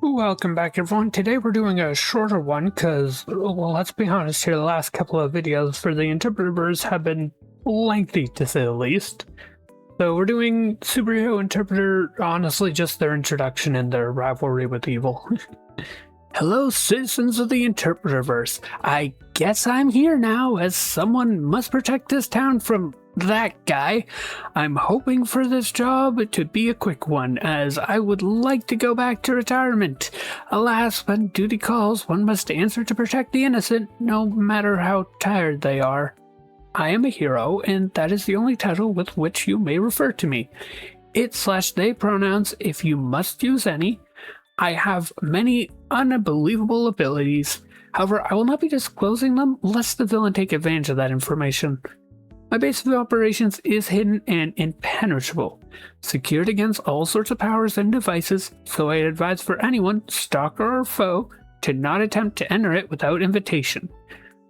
Welcome back, everyone. Today we're doing a shorter one because, well, let's be honest here, the last couple of videos for the Interpreterverse have been lengthy, to say the least. So we're doing Superhero Interpreter, honestly, just their introduction and their rivalry with evil. Hello, citizens of the Interpreterverse. I guess I'm here now, as someone must protect this town from that guy. I'm hoping for this job to be a quick one, as I would like to go back to retirement. Alas, when duty calls, one must answer to protect the innocent, no matter how tired they are. I am a hero, and that is the only title with which you may refer to me. It/they pronouns if you must use any. I have many unbelievable abilities. However, I will not be disclosing them lest the villain take advantage of that information. My base of operations is hidden and impenetrable, secured against all sorts of powers and devices, so I advise for anyone, stalker or foe, to not attempt to enter it without invitation,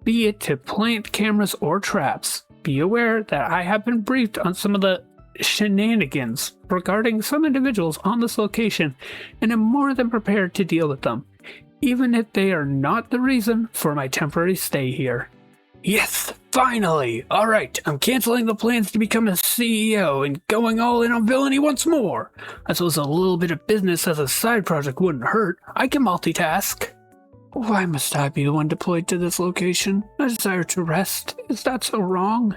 be it to plant cameras or traps. Be aware that I have been briefed on some of the shenanigans regarding some individuals on this location, and am more than prepared to deal with them, even if they are not the reason for my temporary stay here. Yes, finally! Alright, I'm canceling the plans to become a CEO and going all in on villainy once more. I suppose a little bit of business as a side project wouldn't hurt. I can multitask. Why must I be the one deployed to this location? I desire to rest. Is that so wrong?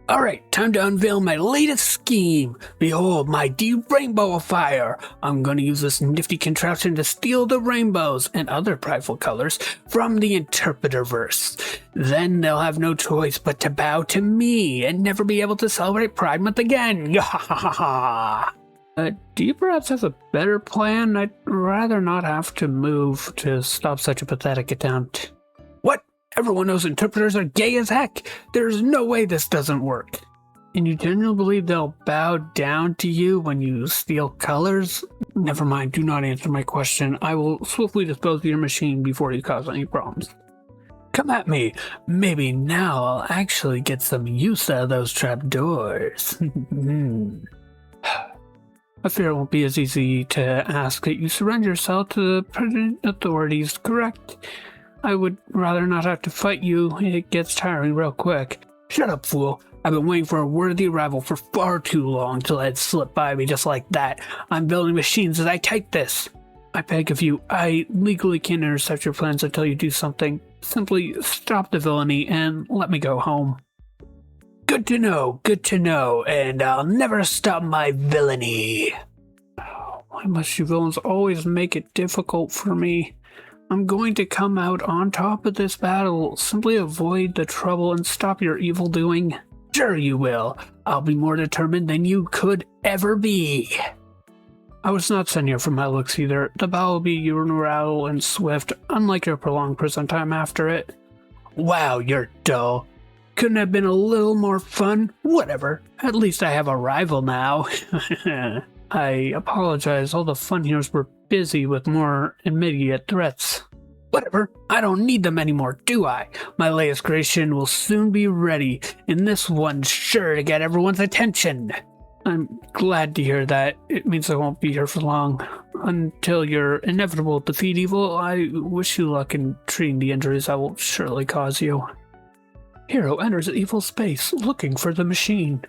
Alright, time to unveil my latest scheme. Behold, my rainbow of fire. I'm gonna use this nifty contraption to steal the rainbows and other prideful colors from the Interpreterverse. Then they'll have no choice but to bow to me and never be able to celebrate Pride Month again. Do you perhaps have a better plan? I'd rather not have to move to stop such a pathetic attempt. What? Everyone knows interpreters are gay as heck. There's no way this doesn't work. And you genuinely believe they'll bow down to you when you steal colors? Never mind, do not answer my question. I will swiftly dispose of your machine before you cause any problems. Come at me. Maybe now I'll actually get some use out of those trapdoors. I fear it won't be as easy to ask that you surrender yourself to the present authorities, correct? I would rather not have to fight you. It gets tiring real quick. Shut up, fool. I've been waiting for a worthy rival for far too long to let it slip by me just like that. I'm building machines as I type this. I beg of you, I legally can't intercept your plans until you do something. Simply stop the villainy and let me go home. Good to know, and I'll never stop my villainy. Why must you villains always make it difficult for me? I'm going to come out on top of this battle. Simply avoid the trouble and stop your evil doing. Sure you will. I'll be more determined than you could ever be. I was not sent here for my looks either. The battle will be unilateral and swift, unlike your prolonged prison time after it. Wow, you're dull. Couldn't have been a little more fun? Whatever. At least I have a rival now. I apologize, all the fun heroes were busy with more immediate threats. Whatever, I don't need them anymore, do I? My latest creation will soon be ready, and this one's sure to get everyone's attention. I'm glad to hear that. It means I won't be here for long. Until your inevitable defeat evil, I wish you luck in treating the injuries I will surely cause you. Hero enters evil space, looking for the machine.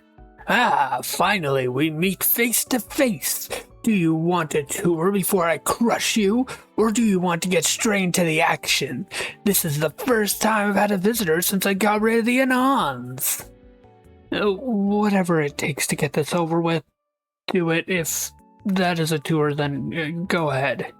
Ah, finally we meet face to face. Do you want a tour before I crush you? Or do you want to get straight into the action? This is the first time I've had a visitor since I got rid of the Anons. Whatever it takes to get this over with. Do it. If that is a tour, then go ahead.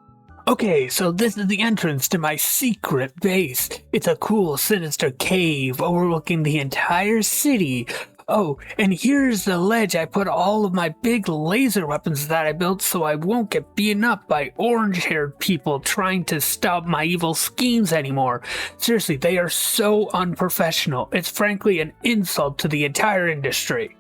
Okay, so this is the entrance to my secret base. It's a cool, sinister cave overlooking the entire city. Oh, and here's the ledge I put all of my big laser weapons that I built so I won't get beaten up by orange-haired people trying to stop my evil schemes anymore. Seriously, they are so unprofessional. It's frankly an insult to the entire industry.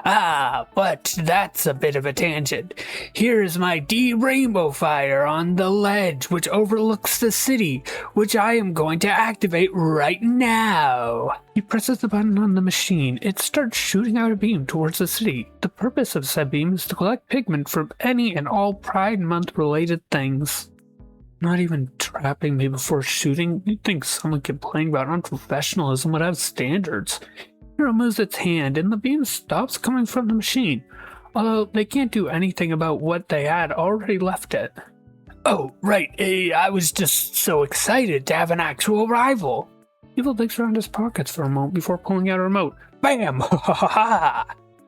Ah, but that's a bit of a tangent. Here's my rainbow fire on the ledge which overlooks the city, which I am going to activate right now. He presses the button on the machine. It starts shooting out a beam towards the city. The purpose of said beam is to collect pigment from any and all Pride Month related things. Not even trapping me before shooting? You'd think someone complaining about unprofessionalism would have standards. Hero moves its hand and the beam stops coming from the machine, although they can't do anything about what they had already left it. Oh, right, I was just so excited to have an actual rival. Evil digs around his pockets for a moment before pulling out a remote. Bam! Ha ha ha ha!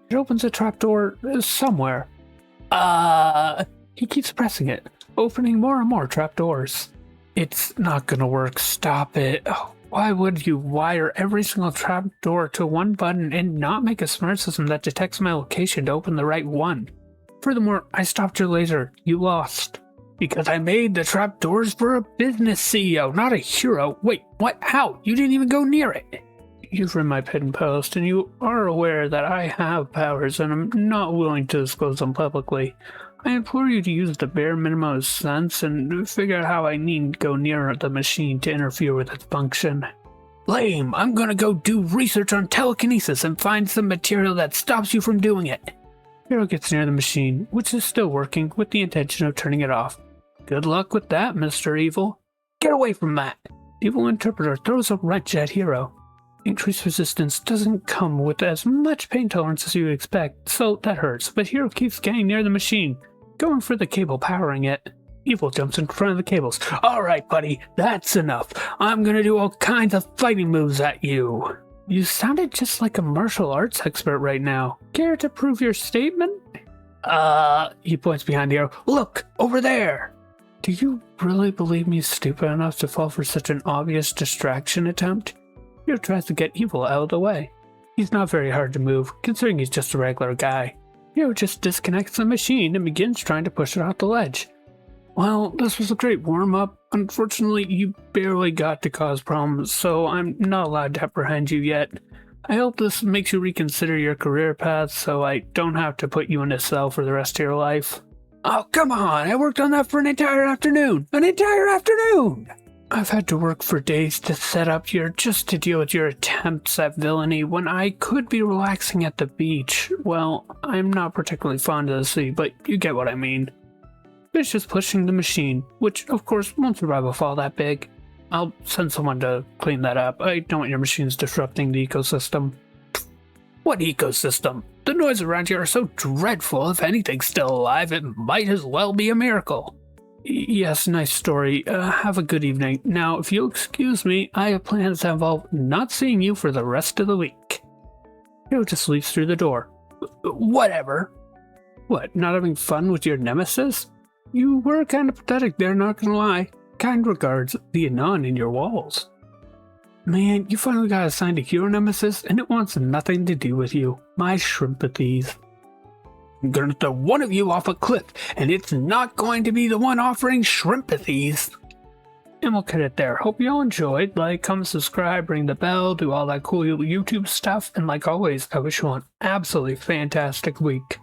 It opens a trapdoor somewhere. He keeps pressing it, opening more and more trapdoors. It's not gonna work, stop it. Oh, why would you wire every single trapdoor to one button and not make a smart system that detects my location to open the right one? Furthermore, I stopped your laser. You lost. Because I made the trapdoors for a business CEO, not a hero. Wait, what? How? You didn't even go near it. You've read my pin post, and you are aware that I have powers, and I'm not willing to disclose them publicly. I implore you to use the bare minimum of sense and figure out how I needn't go near the machine to interfere with its function. Lame! I'm gonna go do research on telekinesis and find some material that stops you from doing it. Hero gets near the machine, which is still working, with the intention of turning it off. Good luck with that, Mr. Evil. Get away from that! Evil Interpreter throws a wrench at Hero. Increased resistance doesn't come with as much pain tolerance as you would expect, so that hurts, but Hero keeps getting near the machine, going for the cable powering it. Evil jumps in front of the cables. Alright, buddy, that's enough. I'm gonna do all kinds of fighting moves at you. You sounded just like a martial arts expert right now. Care to prove your statement? He points behind Hero. Look, over there! Do you really believe me stupid enough to fall for such an obvious distraction attempt? Hero tries to get Evil out of the way. He's not very hard to move, considering he's just a regular guy. Hero just disconnects the machine and begins trying to push it off the ledge. Well, this was a great warm-up. Unfortunately, you barely got to cause problems, so I'm not allowed to apprehend you yet. I hope this makes you reconsider your career path so I don't have to put you in a cell for the rest of your life. Oh, come on! I worked on that for an entire afternoon! An entire afternoon! I've had to work for days to set up here just to deal with your attempts at villainy when I could be relaxing at the beach. Well, I'm not particularly fond of the sea, but you get what I mean. Fish is pushing the machine, which of course won't survive a fall that big. I'll send someone to clean that up. I don't want your machines disrupting the ecosystem. What ecosystem? The noise around here are so dreadful. If anything's still alive, it might as well be a miracle. Yes, nice story. Have a good evening. Now, if you'll excuse me, I have plans that involve not seeing you for the rest of the week. Hero just leaves through the door. Whatever. What, not having fun with your nemesis? You were kind of pathetic there, not gonna lie. Kind regards, the Anon in your walls. Man, you finally got assigned a hero nemesis, and it wants nothing to do with you. My shrimpathies. I'm gonna throw one of you off a cliff, and it's not going to be the one offering shrimpathies. And we'll cut it there. Hope you all enjoyed. Like, comment, subscribe, ring the bell, do all that cool YouTube stuff, and like always, I wish you an absolutely fantastic week.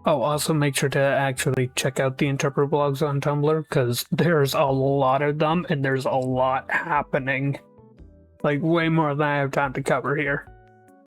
Oh, also make sure to actually check out the Interpreter blogs on Tumblr, because there's a lot of them, and there's a lot happening. Like, way more than I have time to cover here.